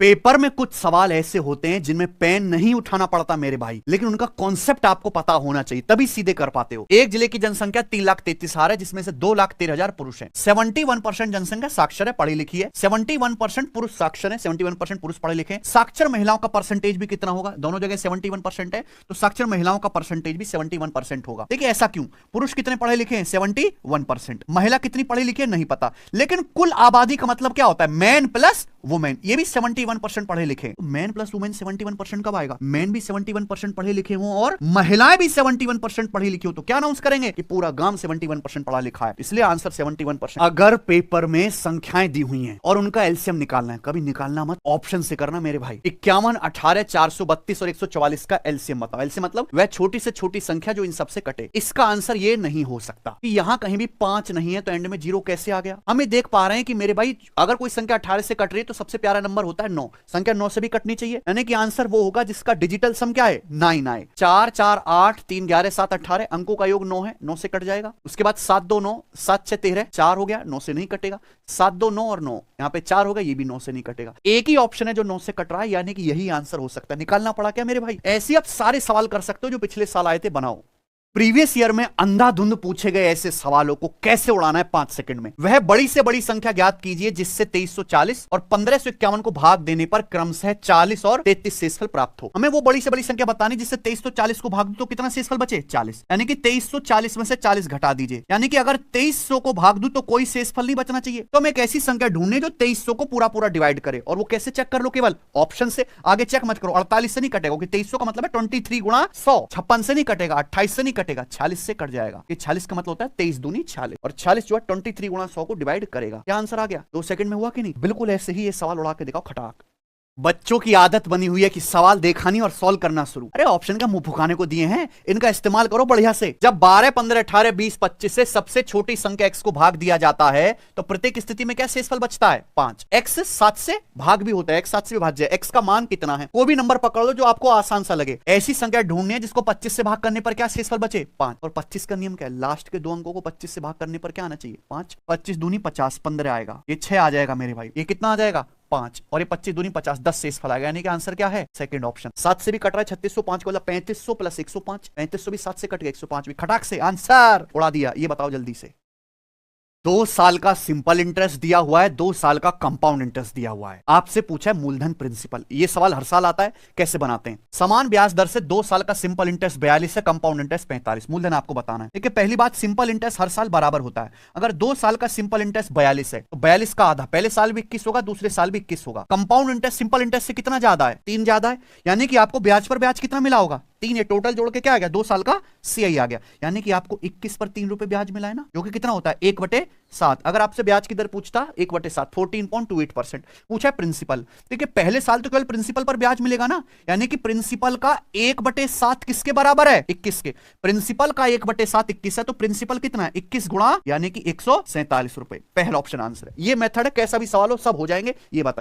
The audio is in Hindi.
पेपर में कुछ सवाल ऐसे होते हैं जिनमें पेन नहीं उठाना पड़ता मेरे भाई, लेकिन उनका कॉन्सेप्ट आपको पता होना चाहिए, तभी सीधे कर पाते हो। एक जिले की जनसंख्या 3,33,000 है, जिसमें से 2,13,000 पुरुष हैं। 71% जनसंख्या साक्षर है, पढ़ी लिखी है। 71% पुरुष साक्षर है, 71% पुरुष पढ़े लिखे हैं। साक्षर महिलाओं का परसेंटेज भी कितना होगा? दोनों जगह 71% है, तो साक्षर महिलाओं का परसेंटेज भी 71% होगा। देखिए ऐसा क्यों? पुरुष कितने पढ़े लिखे हैं? 71%। महिला कितनी पढ़ी लिखी है? नहीं पता। लेकिन कुल आबादी का मतलब क्या होता है? मैन प्लस वुमेन, ये भी 71% पढ़े लिखे। तो मैन प्लस वुमेन 71% कब आएगा? मैन भी 71% पढ़े लिखे हो और महिलाएं भी 71% पढ़ी लिखी हो, तो क्या अनाउंस करेंगे कि पूरा गांव 71% पढ़ा लिखा है, इसलिए आंसर 71%। अगर पेपर में संख्याएं दी हुई हैं और उनका एलसीएम निकालना है, कभी निकालना मत, ऑप्शन से करना मेरे भाई। 51, 18, 432 और 144 का एलसीएम बताओ। एलसीएम मतलब वह छोटी से छोटी संख्या जो इन सबसे कटे। इसका आंसर ये नहीं हो सकता कि यहां कहीं भी 5 नहीं है, तो एंड में 0 कैसे आ गया? हम ये देख पा रहे हैं कि मेरे भाई अगर कोई संख्या 18 से कट रही है तो सबसे प्यारा नंबर होता है 9। संख्या 9 से भी कटनी चाहिए, यानी कि आंसर वो होगा जिसका डिजिटल सम क्या है? 9 आए। 4, 4, 8, 3, 11, 7, 18 अंकों का योग 9 है, 9 से कट जाएगा। उसके बाद 7, 2, 9, 7, 6, 13, 4 हो गया, 9 से नहीं कटेगा। 7, 2, 9 और 9 यहाँ पे 4 होगा, ये भी 9 से नहीं कटेगा। एक ही ऑप्शन है जो 9 से कट रहा है, यानी कि यही आंसर हो सकता है। निकालना पड़ा क्या मेरे भाई? ऐसे आप सारे सवाल कर सकते हो जो पिछले साल आए थे, बनाओ। प्रीवियस ईयर में अंधाधुंध पूछे गए ऐसे सवालों को कैसे उड़ाना है 5 सेकंड में। वह बड़ी से बड़ी संख्या ज्ञात कीजिए जिससे 2340 और 1551 को भाग देने पर क्रमशः 40 और 33 शेषफल प्राप्त हो। हमें वो बड़ी से बड़ी संख्या बतानी जिससे 2340 को भाग दो तो कितना शेषफल बचे? 40। यानी कि 2340 में से 40 घटा दीजिए, यानी कि अगर 2300 को भाग दूं तो कोई शेषफल नहीं बचना चाहिए। तो हमें एक ऐसी संख्या ढूंढनी जो 2300 को पूरा पूरा डिवाइड करे। और वो कैसे चेक कर लो? केवल ऑप्शन से, आगे चेक मत करो। 48 से नहीं कटेगा क्योंकि 2300 का मतलब है 23 गुणा 100। 56 से नहीं कटेगा, 28 से नहीं कटेगा, 46 से कट जाएगा। ये 46 का मतलब होता है 23 दूनी 46 और 46 जो है 23 गुणा 100 को डिवाइड करेगा। क्या आंसर आ गया? 2 सेकंड में हुआ कि नहीं? बिल्कुल ऐसे ही ये सवाल उड़ा के दिखाओ खटाक। बच्चों की आदत बनी हुई है कि सवाल देखा नहीं और सॉल्व करना शुरू। अरे ऑप्शन का मुंह फुकाने को दिए हैं, इनका इस्तेमाल करो बढ़िया से। जब 12, 15, 18, 20, 25 से सबसे छोटी संख्या x को भाग दिया जाता है तो प्रत्येक स्थिति में क्या शेषफल बचता है? 5। x 7 से भाग भी होता है, x 7 से विभाज्य है। x का मान कितना है? कोई भी नंबर पकड़ लो जो आपको आसान सा लगे। ऐसी संख्या ढूंढनी है जिसको 25 से भाग करने पर क्या शेषफल बचे? 5। और 25 का नियम क्या है? लास्ट के 2 अंकों को 25 से भाग करने पर क्या आना चाहिए? 5। 25 दूनी 50, 15 आएगा, ये 6 आ जाएगा मेरे भाई। ये कितना आ जाएगा? 5 और ये 25 दूनी 50, 10 शेषफल आ गया। यानी कि आंसर क्या है? Second option. 7 से भी कट रहा है 3605 को, मतलब 3500 प्लस 105। 3500 भी 7 से कट गया, 105 भी खटाक से आंसर उड़ा दिया। ये बताओ जल्दी से। 2 साल का सिंपल इंटरेस्ट दिया हुआ है, 2 साल का कंपाउंड इंटरेस्ट दिया हुआ है। आपसे पूछा है मूलधन प्रिंसिपल। ये सवाल हर साल आता है, कैसे बनाते हैं? समान ब्याज दर से 2 साल का सिंपल इंटरेस्ट 42 है, कंपाउंड इंटरेस्ट 45, मूलधन आपको बताना है। देखिए पहली बात, सिंपल इंटरेस्ट हर साल बराबर होता है। अगर 2 साल का सिंपल इंटरेस्ट 42 है तो 42 का आधा पहले साल भी 21 होगा, दूसरे साल भी 21 होगा। कंपाउंड इंटरेस्ट सिंपल इंटरेस्ट से कितना ज्यादा है? 3 ज्यादा है, यानी कि आपको ब्याज पर ब्याज कितना मिला होगा? 3। ये टोटल जोड़ के क्या आ गया? 2 साल का CI आ गया, यानी कि आपको 21 पर 3 रुपए ब्याज मिला है ना, जो कि कितना होता है? 1/7। अगर आपसे ब्याज की दर पूछता 1/7, 14.28% पूछा है प्रिंसिपल। देखिए पहले साल तो केवल प्रिंसिपल पर ब्याज मिलेगा ना, यानी कि प्रिंसिपल का 1/7 किसके बराबर है? 21 के। प्रिंसिपल का 1/7 21 है, तो प्रिंसिपल कितना है? 21 गुणा यानी कि 147 रुपए। पहला ऑप्शन आंसर है। ये मेथड है, कैसा भी सवाल हो सब हो जाएंगे, ये बता।